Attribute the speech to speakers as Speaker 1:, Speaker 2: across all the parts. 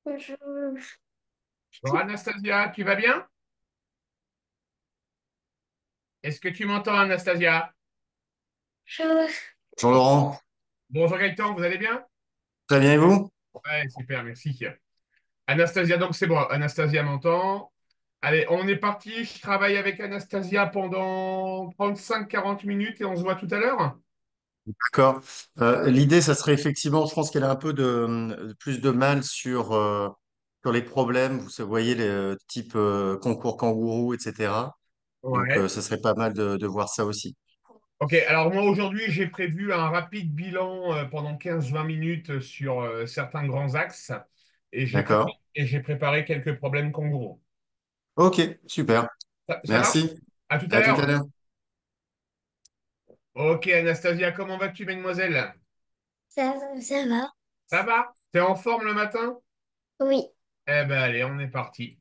Speaker 1: Je,
Speaker 2: Bon, Anastasia, tu vas bien? Est-ce que tu m'entends, Anastasia?
Speaker 1: je,
Speaker 3: Bonjour Laurent,
Speaker 2: Bonjour Gaëtan, vous allez bien?
Speaker 3: très bien et vous?
Speaker 2: Ouais, super, merci. Anastasia, donc c'est bon, Anastasia m'entend. Allez, on est parti. Je travaille avec Anastasia pendant 35-40 minutes et on se voit tout à l'heure.
Speaker 3: D'accord. L'idée, ça serait effectivement, je pense qu'elle a un peu plus de mal sur les problèmes, vous voyez, les type concours kangourou, etc. Donc,
Speaker 2: Ouais.
Speaker 3: ça serait pas mal de voir ça aussi.
Speaker 2: Ok, alors moi aujourd'hui j'ai prévu un rapide bilan pendant 15-20 minutes sur certains grands axes et
Speaker 3: D'accord.
Speaker 2: j'ai préparé quelques problèmes kangourous.
Speaker 3: Ok, super.
Speaker 2: Ça marche?
Speaker 3: Merci.
Speaker 2: À tout à
Speaker 3: À tout à
Speaker 2: l'heure.
Speaker 3: l'heure.
Speaker 2: Ok, Anastasia, comment vas-tu, mademoiselle?
Speaker 1: ça va.
Speaker 2: Ça va? T'es en forme le matin?
Speaker 1: Oui.
Speaker 2: Eh ben allez, on est parti.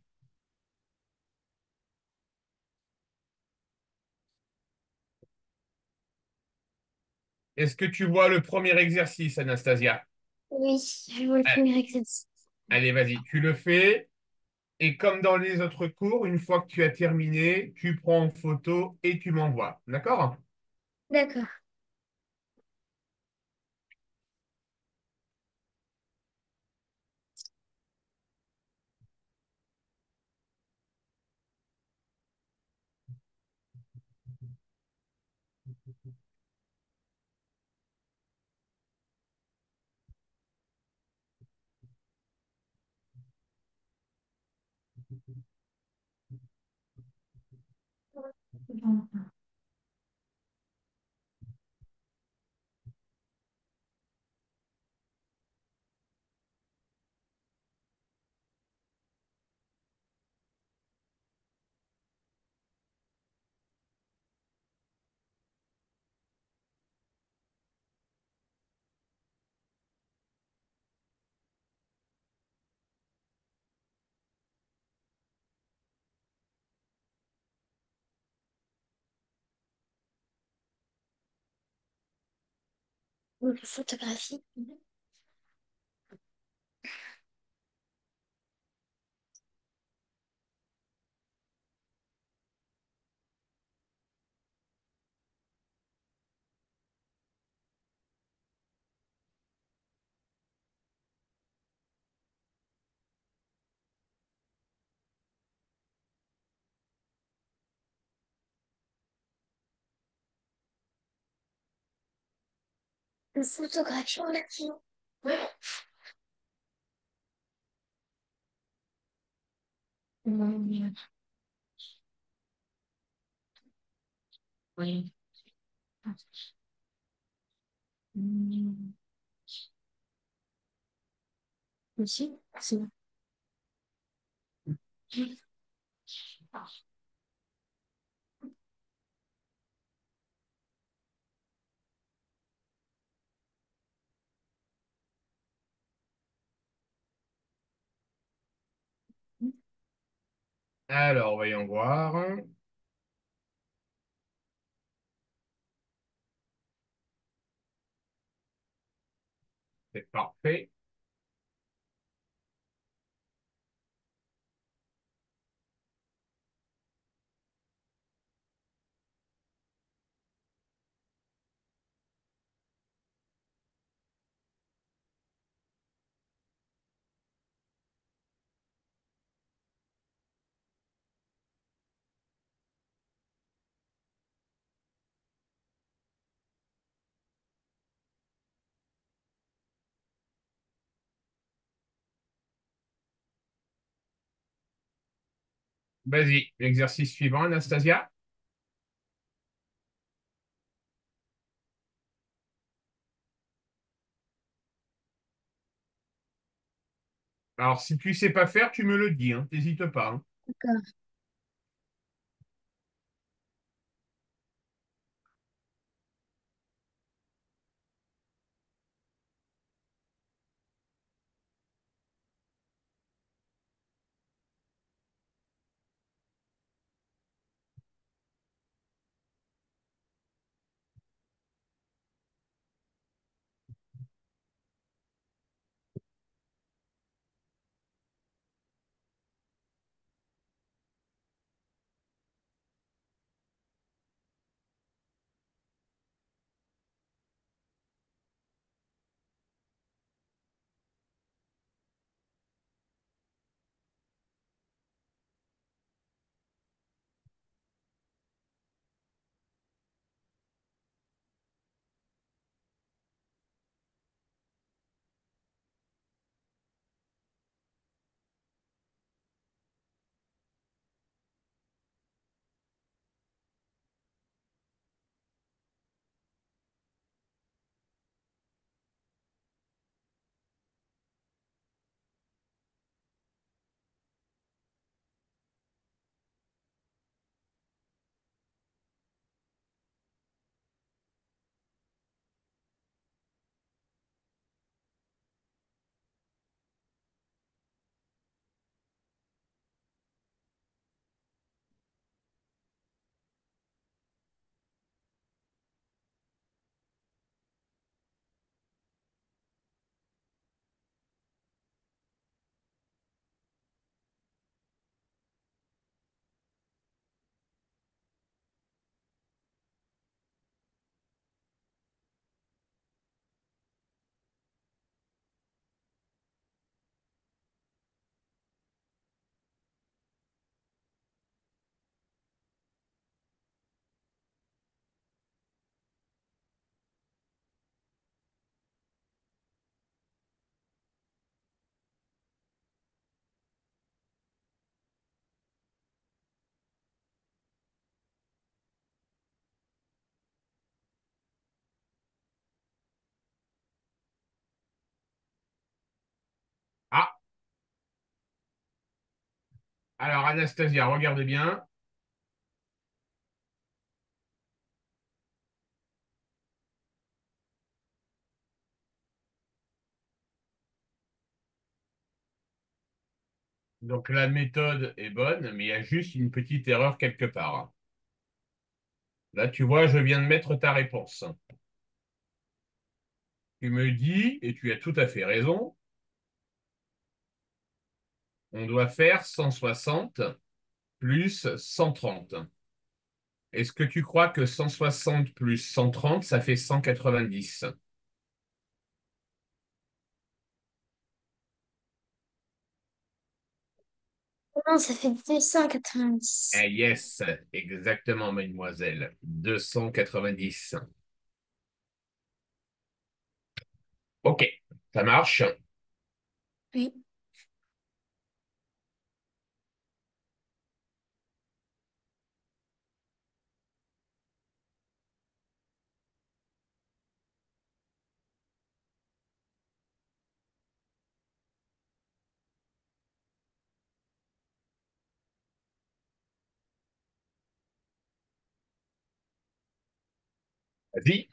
Speaker 2: Est-ce que tu vois le premier exercice, Anastasia?
Speaker 1: Oui, je vois le
Speaker 2: Allez,
Speaker 1: premier exercice.
Speaker 2: allez, vas-y, tu le fais. Et comme dans les autres cours, une fois que tu as terminé, tu prends en photo et tu m'envoies. D'accord?
Speaker 1: D'accord. Une photographie. Une photographie. Ouais. Oui. Ici, c'est bon.
Speaker 2: Alors, voyons voir. C'est parfait. Vas-y, l'exercice suivant, Anastasia. Alors, si tu sais pas faire, tu me le dis, hein, t'hésites pas, hein.
Speaker 1: D'accord.
Speaker 2: Alors, Anastasia, regarde bien. Donc, la méthode est bonne, mais il y a juste une petite erreur quelque part. Là, tu vois, je viens de mettre ta réponse. Tu me dis, et tu as tout à fait raison, on doit faire 160 plus 130. Est-ce que tu crois que 160 plus 130, ça fait 190?
Speaker 1: Non, ça fait 290.
Speaker 2: Ah yes, exactement, mademoiselle. 290. Ok, ça marche.
Speaker 1: Oui.
Speaker 2: Vas-y.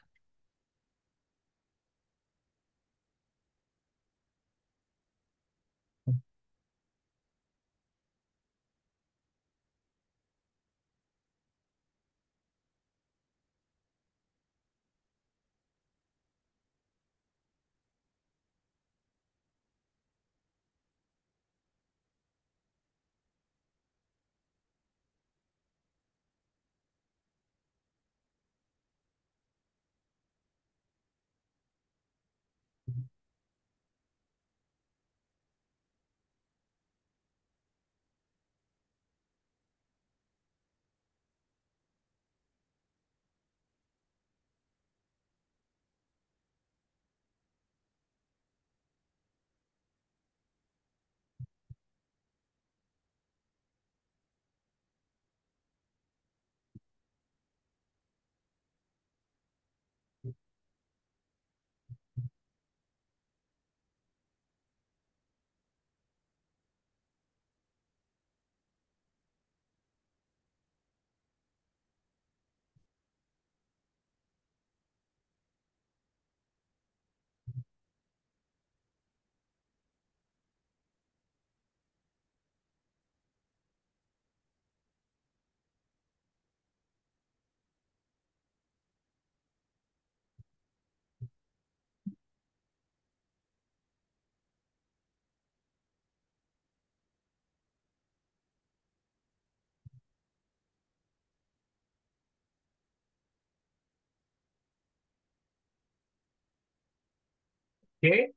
Speaker 2: Ok.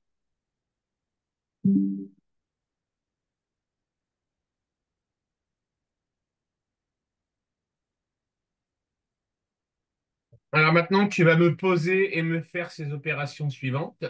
Speaker 2: Alors maintenant, tu vas me poser et me faire ces opérations suivantes.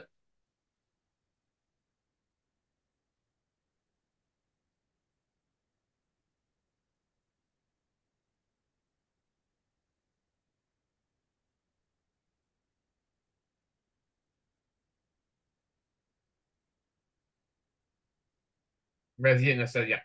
Speaker 2: Vas-y, Anastasia.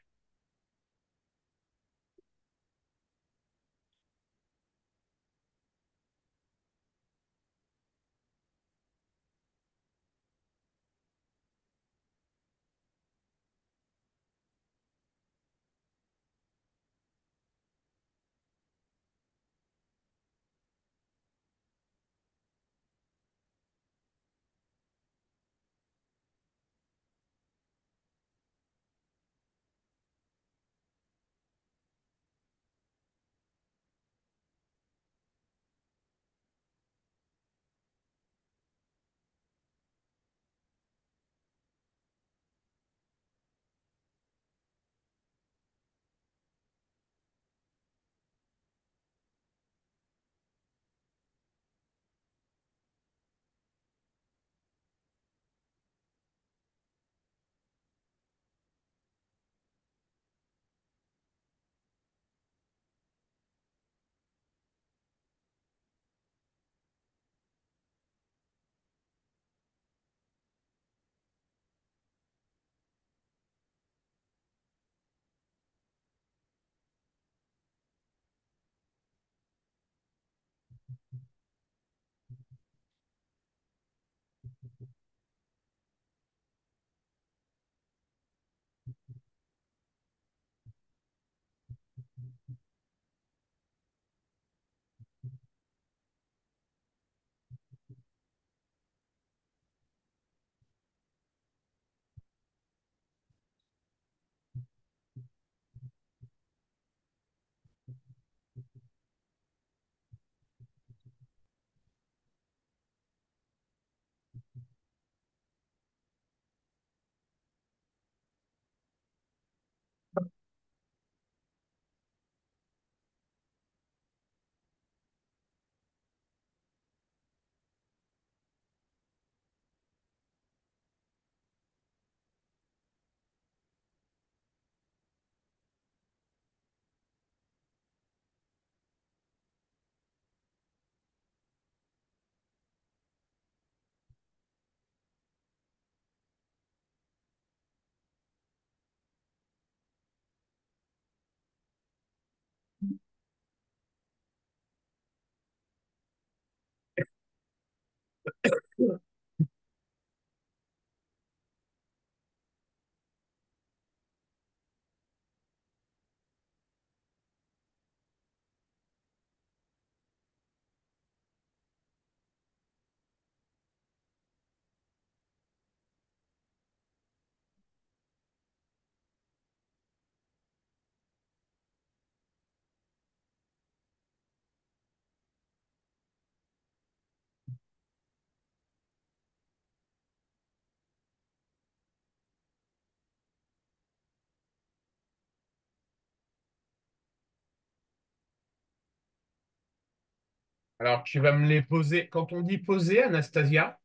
Speaker 2: Alors, tu vas me les poser. Quand on dit poser, Anastasia,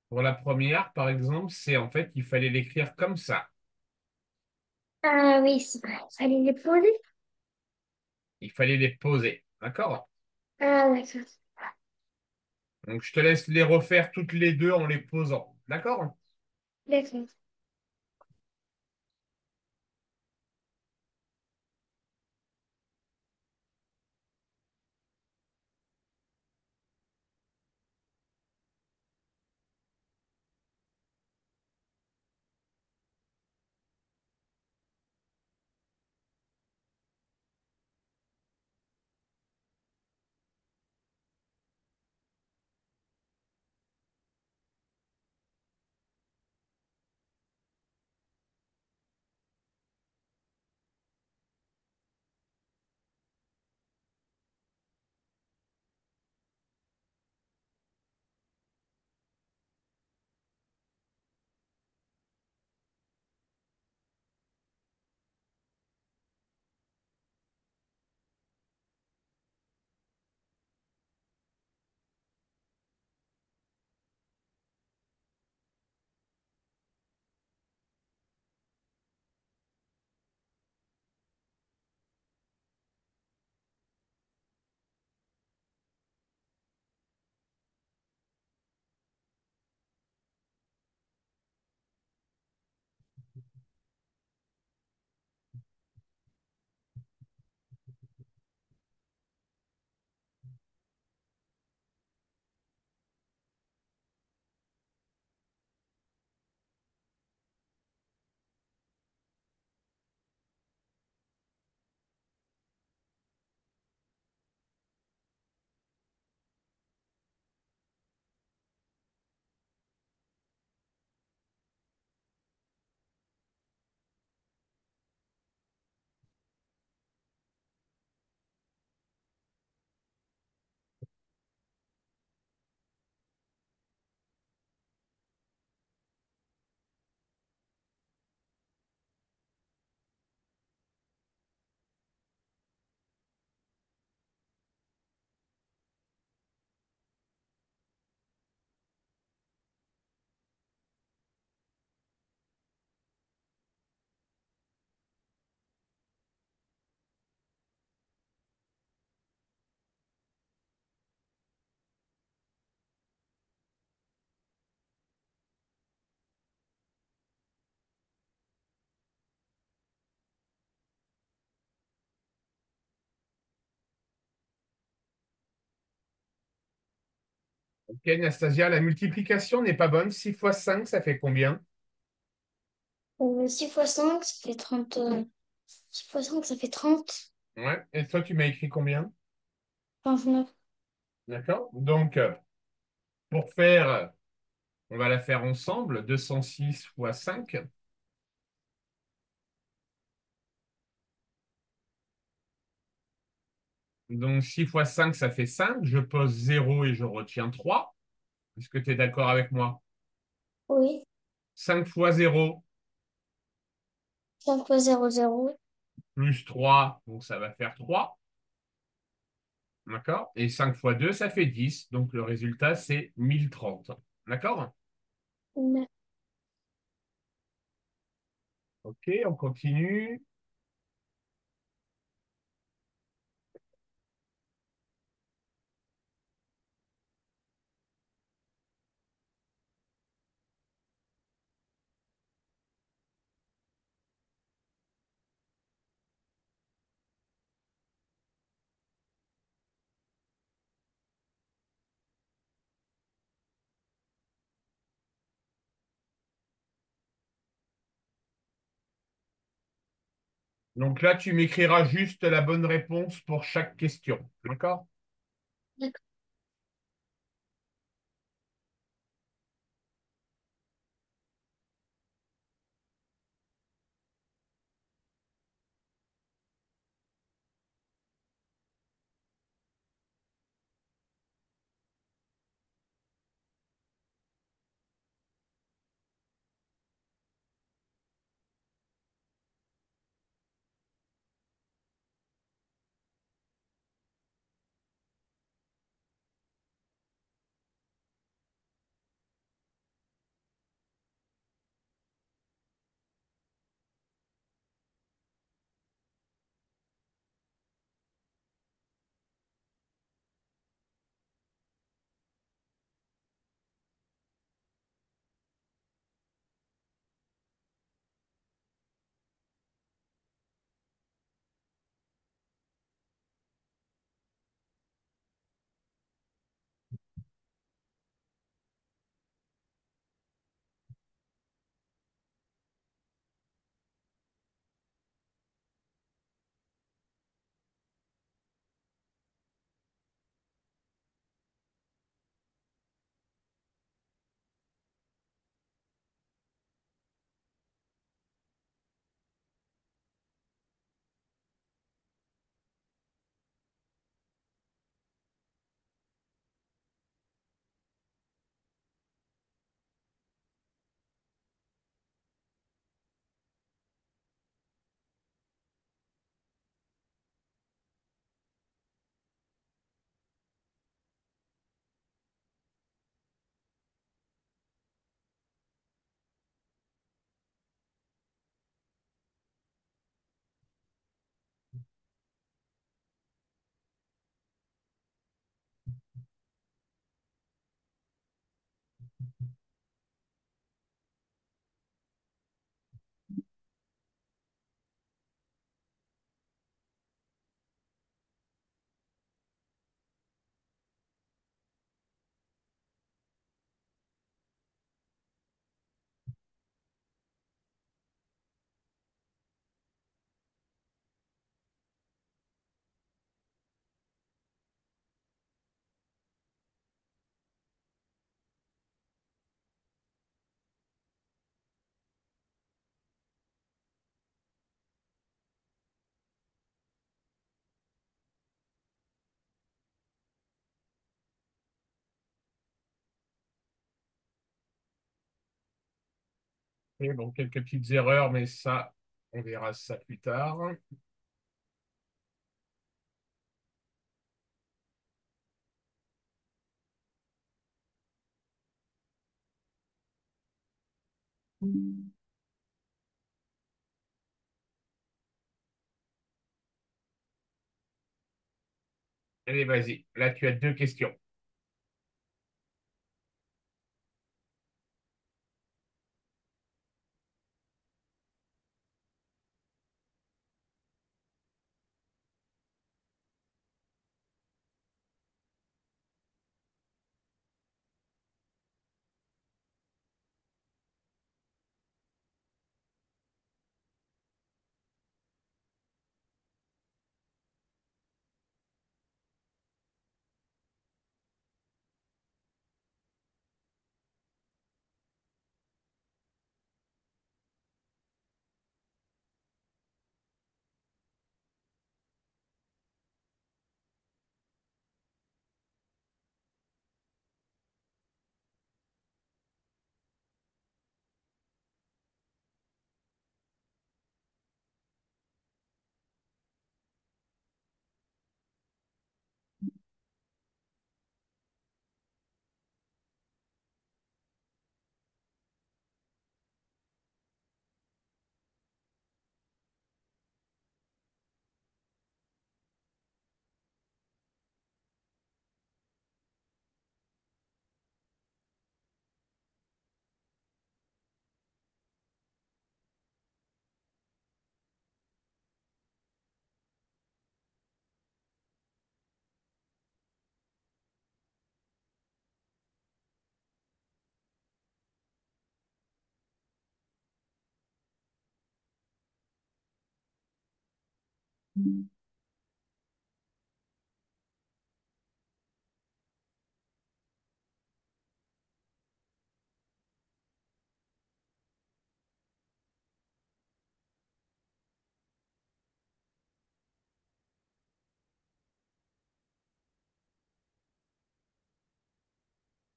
Speaker 2: pour la première, par exemple, c'est en fait, il fallait l'écrire comme ça.
Speaker 1: Ah oui, c'est vrai. Fallait les poser.
Speaker 2: Il fallait les poser. D'accord?
Speaker 1: Ah d'accord.
Speaker 2: Donc, je te laisse les refaire toutes les deux en les posant. D'accord?
Speaker 1: D'accord.
Speaker 2: Ok, Anastasia, la multiplication n'est pas bonne. 6 fois 5, ça fait combien?
Speaker 1: 6 fois 5 ça fait 30. 6 fois 5 ça fait 30.
Speaker 2: Ouais. Et toi, tu m'as écrit combien?
Speaker 1: 29.
Speaker 2: D'accord? Donc, pour faire, on va la faire ensemble. 206 fois 5. Donc, 6 fois 5, ça fait 5. Je pose 0 et je retiens 3. Est-ce que tu es d'accord avec moi?
Speaker 1: Oui.
Speaker 2: 5 fois 0
Speaker 1: 5 fois 0 0.
Speaker 2: plus 3, donc ça va faire 3. D'accord? Et 5 fois 2, ça fait 10. Donc, le résultat, c'est 1030. D'accord? Ok, on continue. Donc là, tu m'écriras juste la bonne réponse pour chaque question. D'accord?
Speaker 1: D'accord.
Speaker 2: Et bon, quelques petites erreurs, mais ça, on verra ça plus tard. Allez, vas-y. Là, tu as deux questions.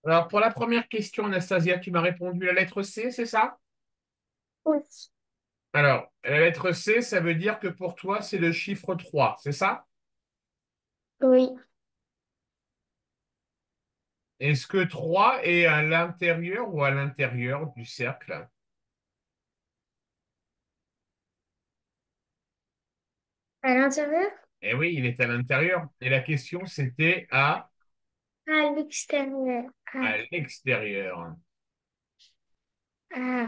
Speaker 2: Alors, pour la première question, Anastasia, tu m'as répondu la lettre C, c'est ça?
Speaker 1: Oui.
Speaker 2: Alors, la lettre C, ça veut dire que pour toi, c'est le chiffre 3, c'est ça?
Speaker 1: Oui.
Speaker 2: Est-ce que 3 est à l'intérieur ou à l'intérieur du cercle?
Speaker 1: À l'intérieur?
Speaker 2: Eh oui, il est à l'intérieur. Et la question, c'était
Speaker 1: À l'extérieur.
Speaker 2: à l'extérieur.
Speaker 1: Ah,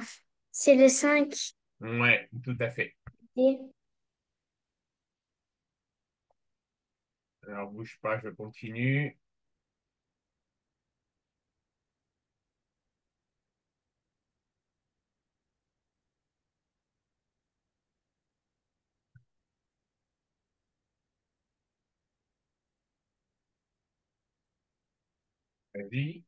Speaker 1: c'est le 5.
Speaker 2: Ouais, tout à fait.
Speaker 1: Et-
Speaker 2: Alors, bouge pas, je continue. Vas-y.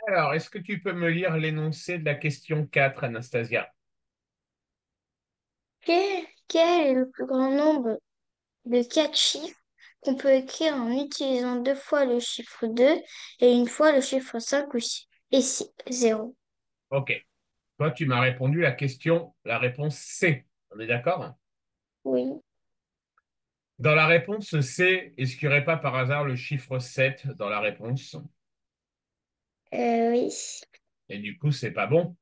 Speaker 2: Alors, est-ce que tu peux me lire l'énoncé de la question 4, Anastasia?
Speaker 1: Quel est le plus grand nombre de 4 chiffres qu'on peut écrire en utilisant 2 fois le chiffre 2 et 1 fois le chiffre 5 ou 6 et 0?
Speaker 2: Ok. Toi, tu m'as répondu la réponse C. On est d'accord?
Speaker 1: Oui.
Speaker 2: Dans la réponse C, est-ce qu'il n'y aurait pas par hasard le chiffre 7 dans la réponse?
Speaker 1: Oui.
Speaker 2: Et du coup, c'est pas bon,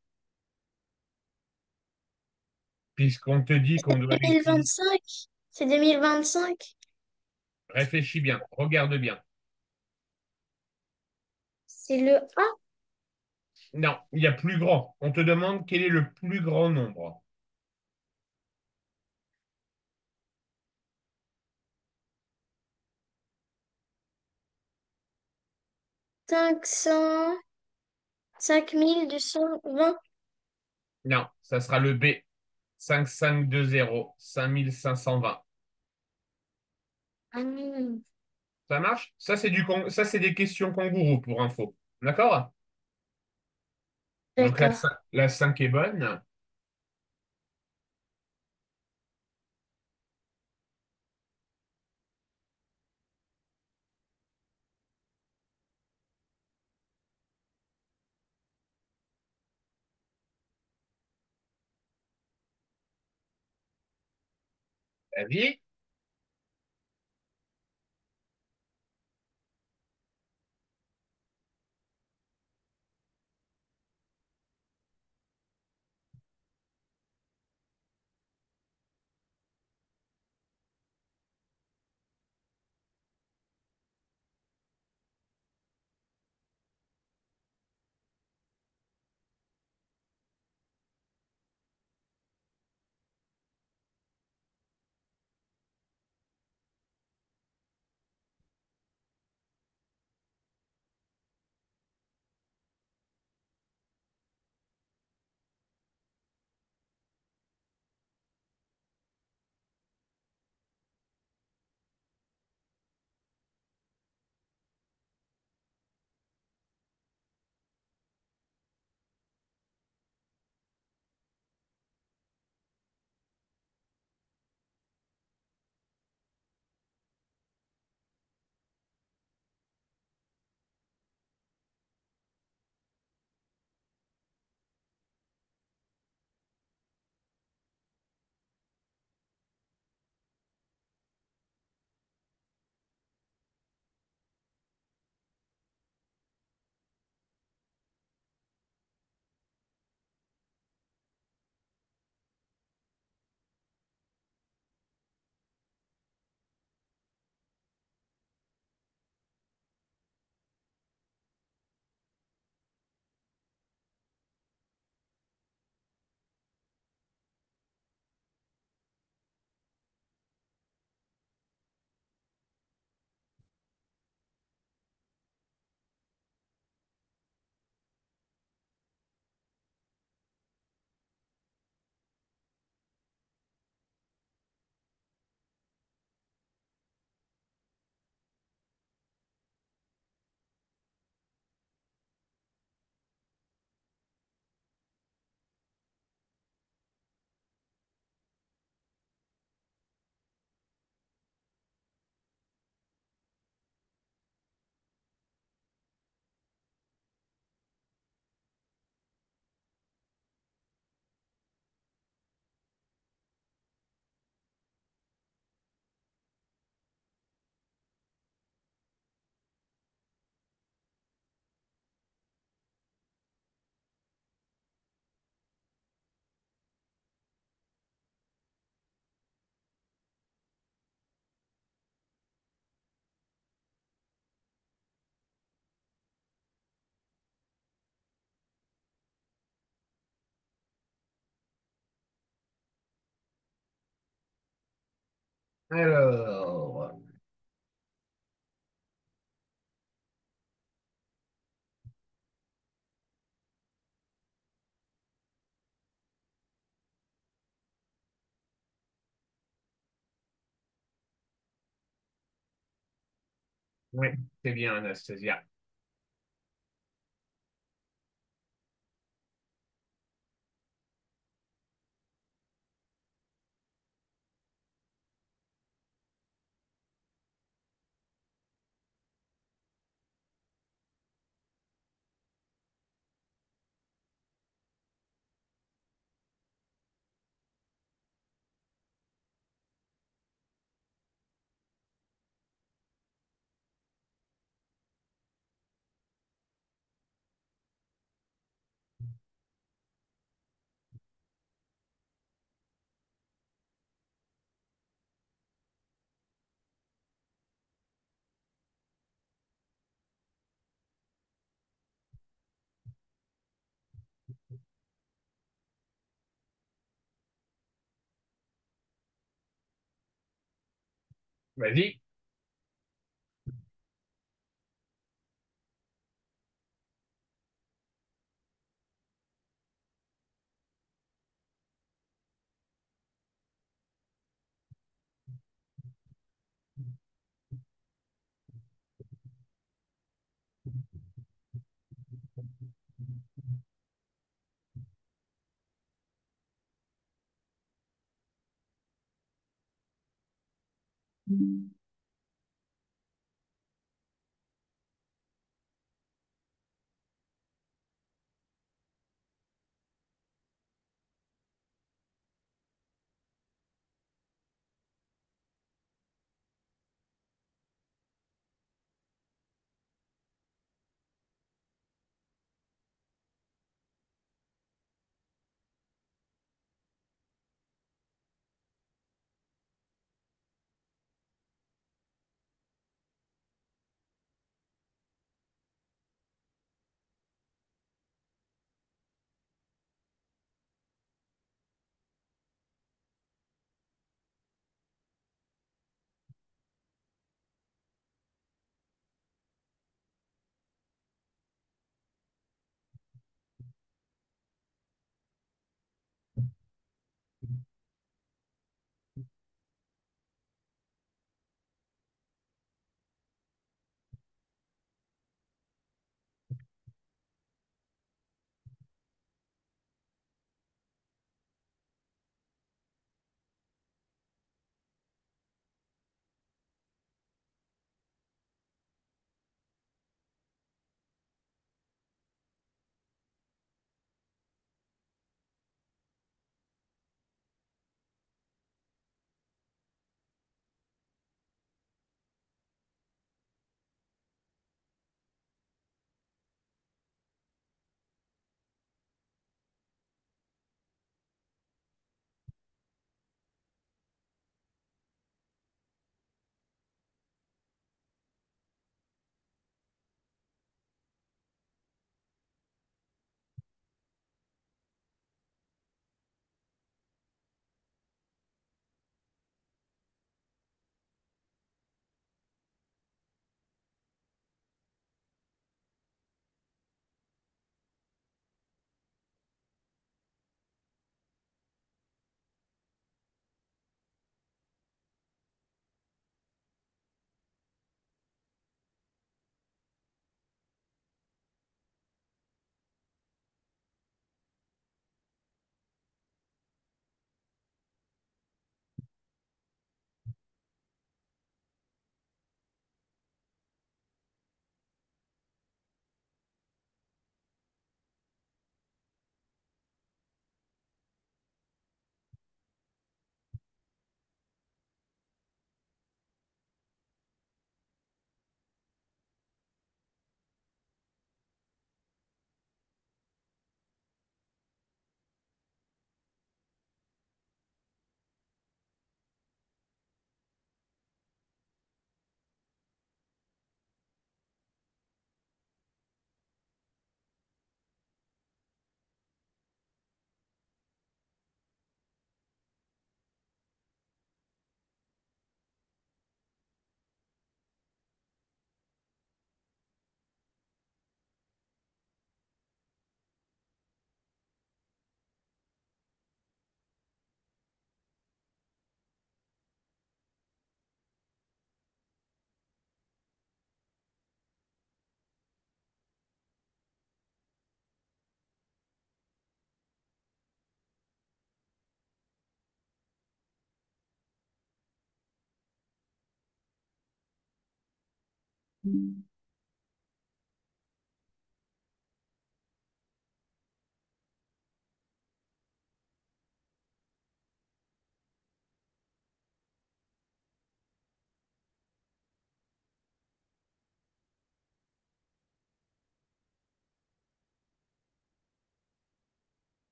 Speaker 2: puisqu'on te dit qu'on doit l'écrire.
Speaker 1: 2025. C'est 2025.
Speaker 2: Réfléchis bien, regarde bien.
Speaker 1: C'est le A.
Speaker 2: Non, il y a plus grand. On te demande quel est le plus grand nombre.
Speaker 1: 500. 5220.
Speaker 2: Non, ça sera le B. 5520, 5520.
Speaker 1: Ah,
Speaker 2: Ça marche? Ça, c'est des questions kangourou pour info. D'accord? Donc
Speaker 1: D'accord.
Speaker 2: la 5 est bonne. Vas-y. Alors, oui, c'est bien, Anastasia. Vas-y.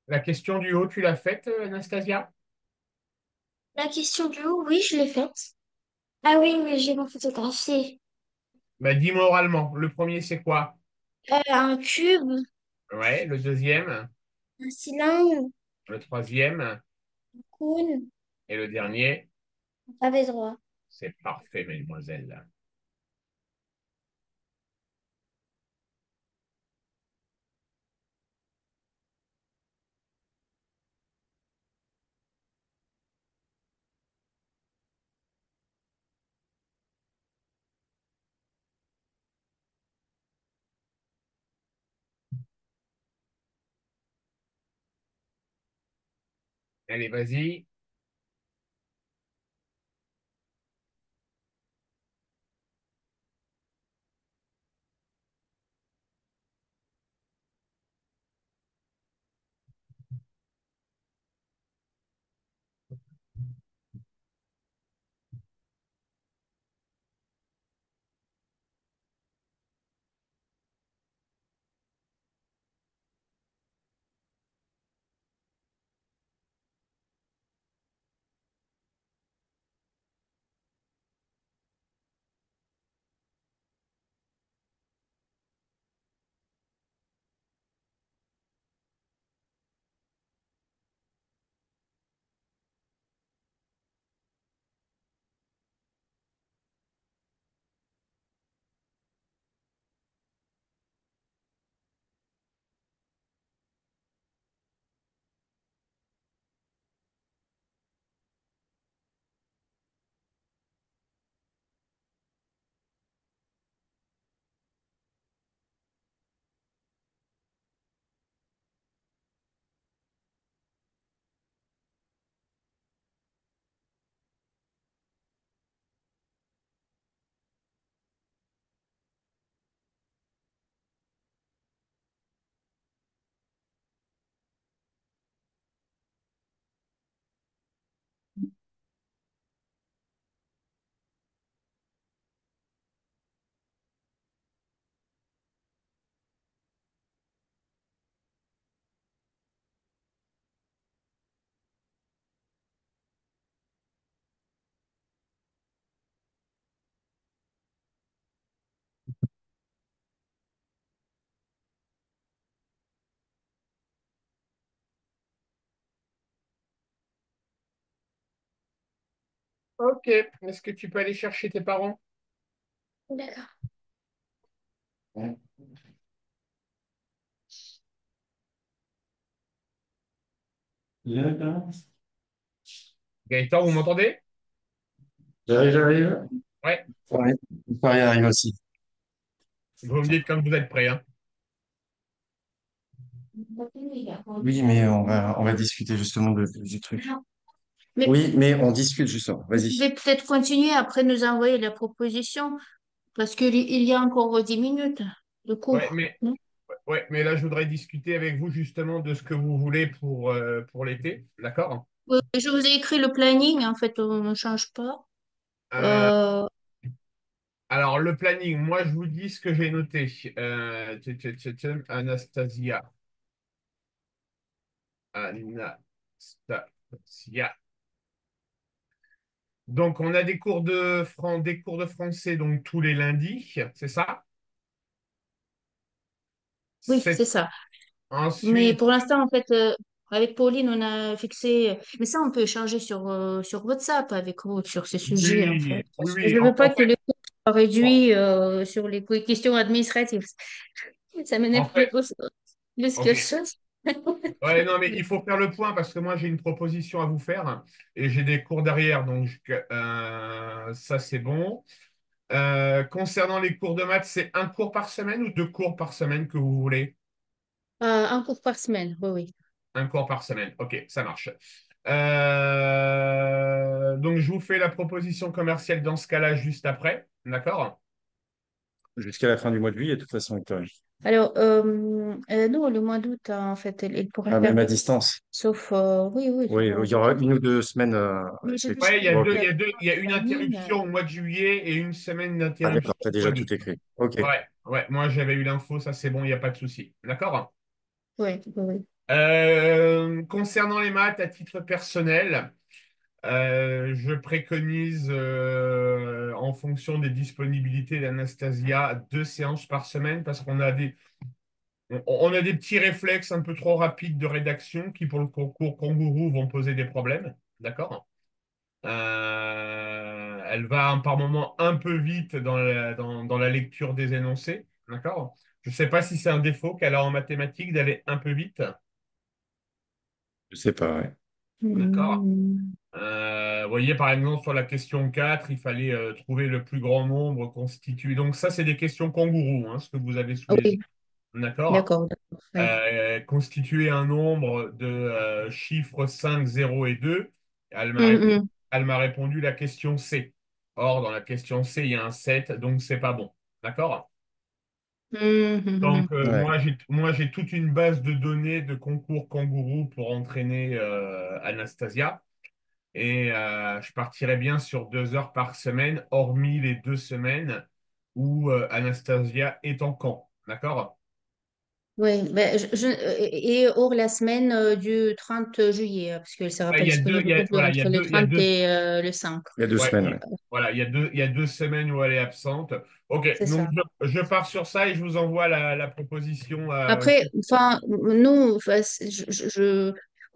Speaker 2: La question du haut, tu l'as faite, Anastasia?
Speaker 1: La question du haut, oui, je l'ai faite. Ah oui, mais j'ai pas photographié.
Speaker 2: Bah, dis-moi oralement. Le premier, c'est quoi?
Speaker 1: Un cube,
Speaker 2: Ouais, le deuxième,
Speaker 1: un cylindre,
Speaker 2: le troisième
Speaker 1: un cône,
Speaker 2: et le dernier.
Speaker 1: un pavé droit.
Speaker 2: C'est parfait, mesdemoiselles. Allez, vas-y. Ok. Est-ce que tu peux aller chercher tes parents?
Speaker 1: D'accord.
Speaker 2: Gaëtan, vous m'entendez?
Speaker 3: J'arrive.
Speaker 2: Ouais.
Speaker 3: Ouais, Paris arrive aussi.
Speaker 2: Vous me dites quand vous êtes prêts, hein.
Speaker 3: Oui, mais on va discuter justement du truc.
Speaker 1: Mais
Speaker 3: Oui, mais on discute justement.
Speaker 1: vous
Speaker 3: Vas-y.
Speaker 1: pouvez peut-être continuer après nous envoyer la proposition parce qu'il y a encore 10 minutes de
Speaker 2: Ouais,
Speaker 1: cours.
Speaker 2: mais,
Speaker 1: Non.
Speaker 2: ouais, mais là, je voudrais discuter avec vous justement de ce que vous voulez pour l'été. D'accord?
Speaker 1: Je vous ai écrit le planning, en fait, on ne change pas.
Speaker 2: Euh,
Speaker 1: Euh,
Speaker 2: alors, le planning, moi, je vous dis ce que j'ai noté. Anastasia. Anastasia. Donc, on a des cours de français donc tous les lundis, c'est ça?
Speaker 1: oui, c'est
Speaker 2: C'est
Speaker 1: ça. Mais
Speaker 2: ensuite,
Speaker 1: pour l'instant, en fait, avec Pauline, on a fixé. Mais ça, on peut échanger sur WhatsApp avec vous sur ces sujets, en fait.
Speaker 2: oui, oui,
Speaker 1: Parce que
Speaker 2: oui.
Speaker 1: je ne veux pas
Speaker 2: En
Speaker 1: que
Speaker 2: fait,
Speaker 1: les cours soient
Speaker 2: en,
Speaker 1: réduits sur les questions administratives. Ça
Speaker 2: en
Speaker 1: m'énerve
Speaker 2: fait,
Speaker 1: plus que
Speaker 2: ok.
Speaker 1: chose.
Speaker 2: Ouais, non, mais il faut faire le point parce que moi, j'ai une proposition à vous faire et j'ai des cours derrière, donc ça, c'est bon. Concernant les cours de maths, c'est un cours par semaine ou deux cours par semaine que vous voulez?
Speaker 4: Un cours par semaine, oui, oui.
Speaker 2: Un cours par semaine. Ok, ça marche. Donc, je vous fais la proposition commerciale dans ce cas-là juste après. D'accord?
Speaker 3: Jusqu'à la fin du mois de juillet, de toute façon, Victoria.
Speaker 4: Alors, nous, le mois d'août, il fait, il pourrait
Speaker 3: Ah,
Speaker 4: faire,
Speaker 3: même à distance.
Speaker 4: sauf, oui, oui,
Speaker 3: Oui, il y aura une ou deux semaines.
Speaker 4: mais j'ai déjà
Speaker 2: Ouais,
Speaker 3: Ok.
Speaker 2: il y a une
Speaker 4: planning.
Speaker 2: interruption au mois de juillet et une semaine
Speaker 3: Ah,
Speaker 2: d'interruption
Speaker 3: d'accord, tu as
Speaker 2: au mois
Speaker 3: déjà
Speaker 2: d'août.
Speaker 3: tout écrit. Ok.
Speaker 2: Ouais, ouais, moi j'avais eu l'info, ça c'est bon, il n'y a pas de souci. D'accord?
Speaker 4: Oui, oui, oui.
Speaker 2: Concernant les maths, à titre personnel, je préconise, en fonction des disponibilités d'Anastasia, 2 séances par semaine parce on a des petits réflexes un peu trop rapides de rédaction qui, pour le concours kangourou, vont poser des problèmes. D'accord? Elle va par moments un peu vite dans la lecture des énoncés. D'accord? Je ne sais pas si c'est un défaut qu'elle a en mathématiques d'aller un peu vite.
Speaker 3: Je sais pas, ouais.
Speaker 2: D'accord?
Speaker 4: Hmm.
Speaker 2: Vous voyez, par exemple, sur la question 4, il fallait trouver le plus grand nombre constitué. Donc, ça, c'est des questions kangourou, hein, ce que vous avez sous les yeux.
Speaker 4: Oui,
Speaker 2: D'accord?
Speaker 4: d'accord, d'accord. Ouais.
Speaker 2: Constituer un nombre de chiffres 5, 0 et 2. Elle m'a
Speaker 4: Hmm,
Speaker 2: rép-
Speaker 4: hmm.
Speaker 2: elle m'a répondu la question C. Or, dans la question C, il y a un 7, donc c'est pas bon. D'accord?
Speaker 4: Hmm, hmm, hmm.
Speaker 2: Donc,
Speaker 3: Ouais.
Speaker 2: moi, j'ai toute une base de données de concours kangourou pour entraîner Anastasia. Et je partirais bien sur 2 heures par semaine, hormis les 2 semaines où Anastasia est en camp. D'accord?
Speaker 4: Oui, ben, et hors la semaine du 30 juillet, parce qu'elle ne sera
Speaker 2: Ouais,
Speaker 4: pas disponible non plus
Speaker 2: voilà,
Speaker 4: entre le
Speaker 2: il y a
Speaker 4: 30 et le 5.
Speaker 3: Il y a deux
Speaker 2: ouais,
Speaker 3: semaines, ouais.
Speaker 2: voilà, il y a 2 semaines où elle est absente. Ok,
Speaker 4: C'est
Speaker 2: donc
Speaker 4: ça.
Speaker 2: je pars sur ça et je vous envoie la proposition.
Speaker 4: Après, enfin, nous, enfin,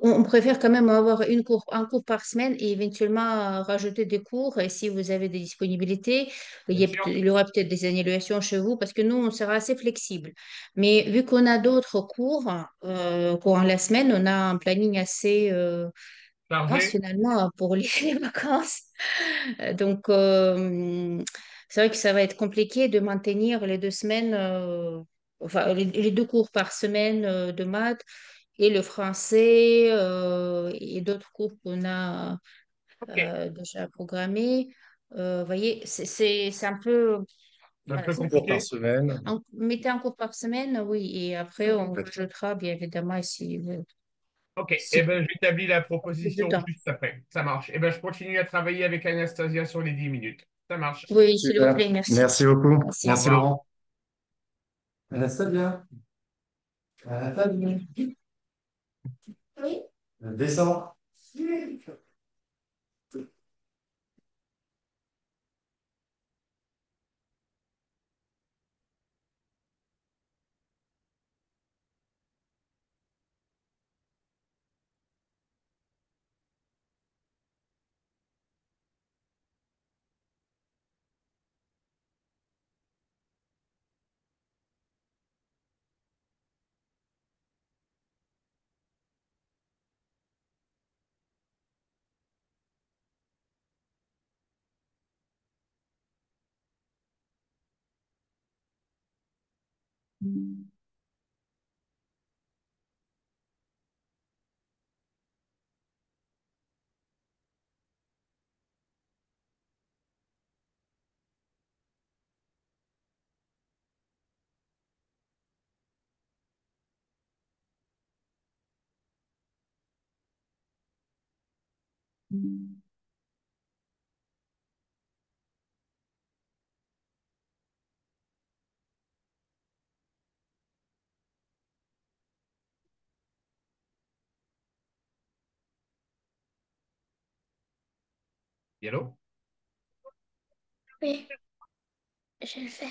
Speaker 4: on préfère quand même avoir un cours par semaine et éventuellement rajouter des cours. Et si vous avez des disponibilités,
Speaker 2: Bien sûr.
Speaker 4: il y aura peut-être des annulations chez vous parce que nous, on sera assez flexible. Mais vu qu'on a d'autres cours courant la semaine, on a un planning assez dense
Speaker 2: Chargé.
Speaker 4: finalement pour les vacances. Donc, c'est vrai que ça va être compliqué de maintenir les 2 semaines, enfin, les 2 cours par semaine de maths et le français et d'autres cours qu'on a
Speaker 2: Ok,
Speaker 4: déjà programmés. Vous voyez, c'est un peu,
Speaker 2: un
Speaker 4: voilà,
Speaker 2: peu
Speaker 4: c'est
Speaker 3: Cours par
Speaker 2: compliqué.
Speaker 3: semaine.
Speaker 4: mettez un cours par semaine, oui, et après on rajoutera bien évidemment
Speaker 2: Ok,
Speaker 4: si
Speaker 2: eh ben, j'établis la
Speaker 4: plus de
Speaker 2: proposition
Speaker 4: temps.
Speaker 2: juste après. Ça marche. Eh ben, je continue à travailler avec Anastasia sur les 10 minutes. Ça marche.
Speaker 4: Oui, s'il vous
Speaker 3: Super.
Speaker 4: plaît, merci.
Speaker 3: Merci beaucoup.
Speaker 2: Au
Speaker 4: Merci.
Speaker 3: Merci,
Speaker 2: revoir.
Speaker 3: Laurent. Anastasia, Anastasia,
Speaker 1: Oui.
Speaker 3: descends.
Speaker 2: Yellow?
Speaker 1: Oui, je le fais.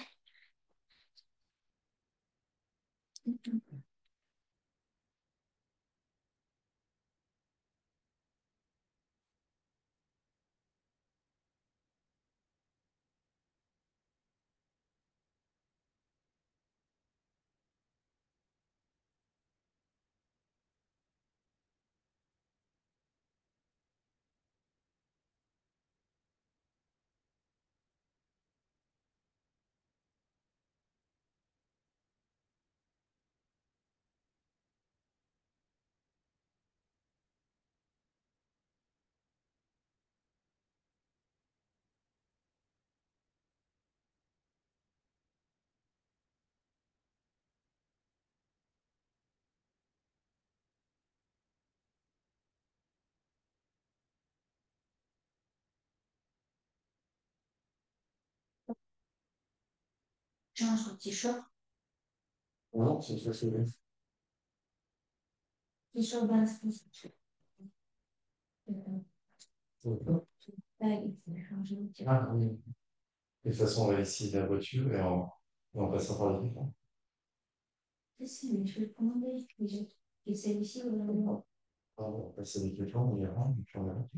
Speaker 3: Non, c'est ça, c'est vrai. Ah, oui. De toute façon, on va essayer de la voiture et on passera par les écrans. Ah, bon, on passe avec l'écran, on ira, et puis on verra.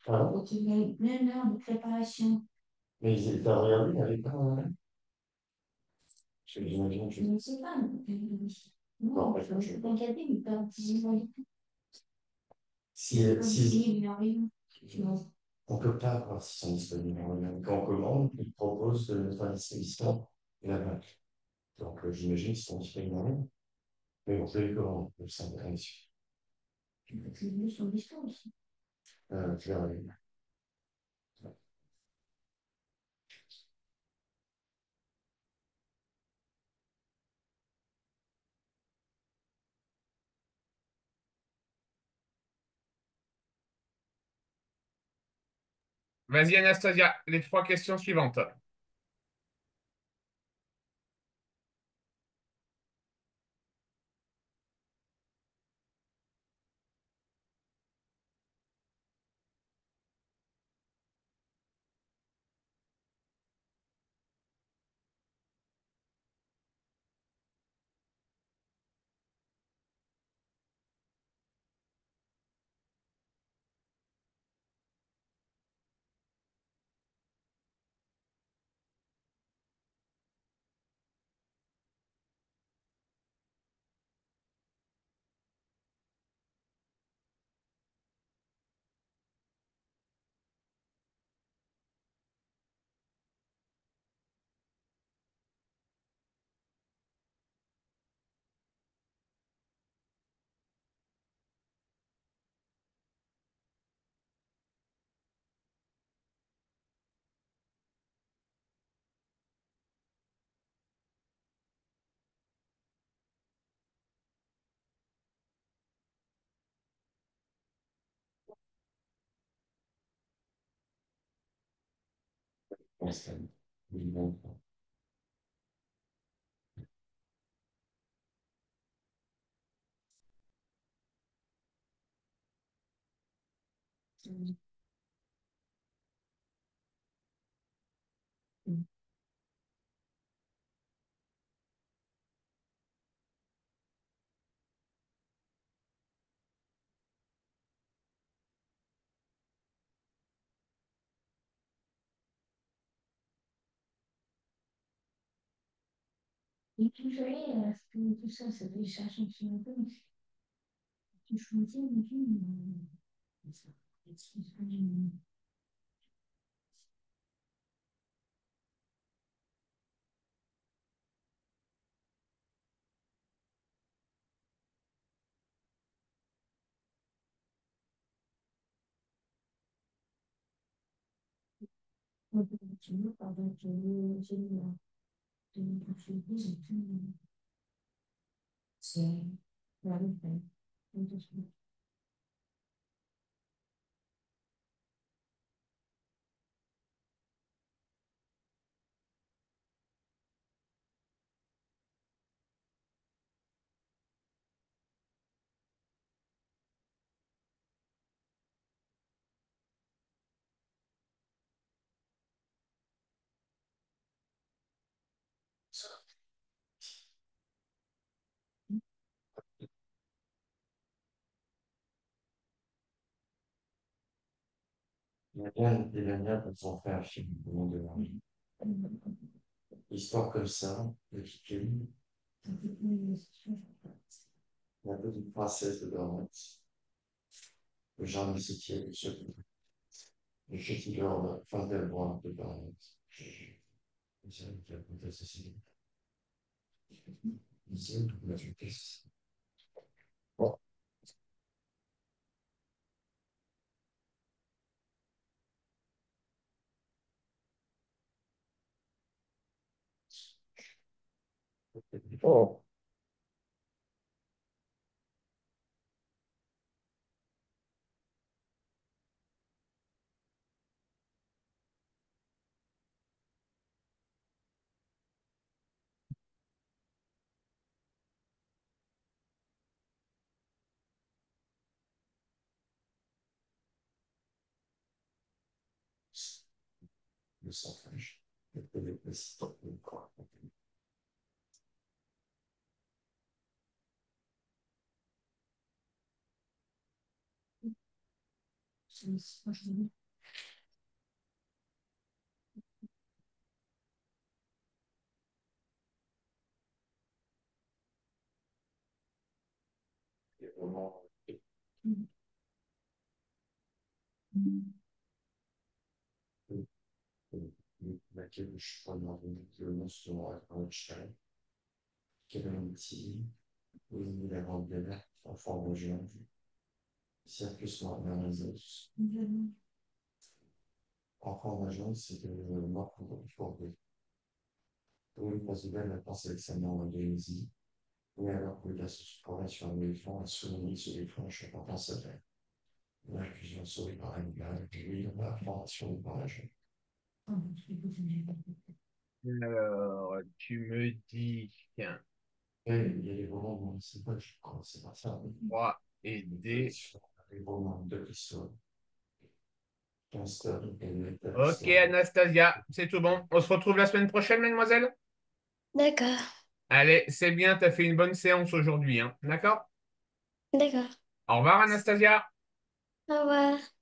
Speaker 3: Ah, bon. Mais t'as regardé avec l'écran, hein? J'imagine que... Non, pas que je- Si, on peut pas voir s'ils sont disponibles en ligne. Quand on commande, ils proposent de mettre à disposition la marque. Donc, j'imagine qu'ils sont disponibles en ligne. Mais on peut les commander, comme ça, on est dessus. Tu verras.
Speaker 2: Vas-y, Anastasia, les trois questions suivantes.
Speaker 3: On se calme. Bon. Il y a bien des manières de s'en faire un film au monde de la vie. Histoire comme ça, de quitter la petite princesse de Dormans, le genre de Sétier, le second, le petit lord Fandelbois de Dormans. C'est vrai qu'il a compté ceci. Ici, la vitesse. Bon, oh.
Speaker 2: Alors, tu me dis qu'un 3 et D. Ok, Anastasia, c'est tout bon. On se retrouve la semaine prochaine, mademoiselle?
Speaker 1: D'accord,
Speaker 2: Allez, c'est bien, tu as fait une bonne séance aujourd'hui, hein. D'accord?
Speaker 1: d'accord.
Speaker 2: Au revoir, Anastasia.
Speaker 1: Au revoir.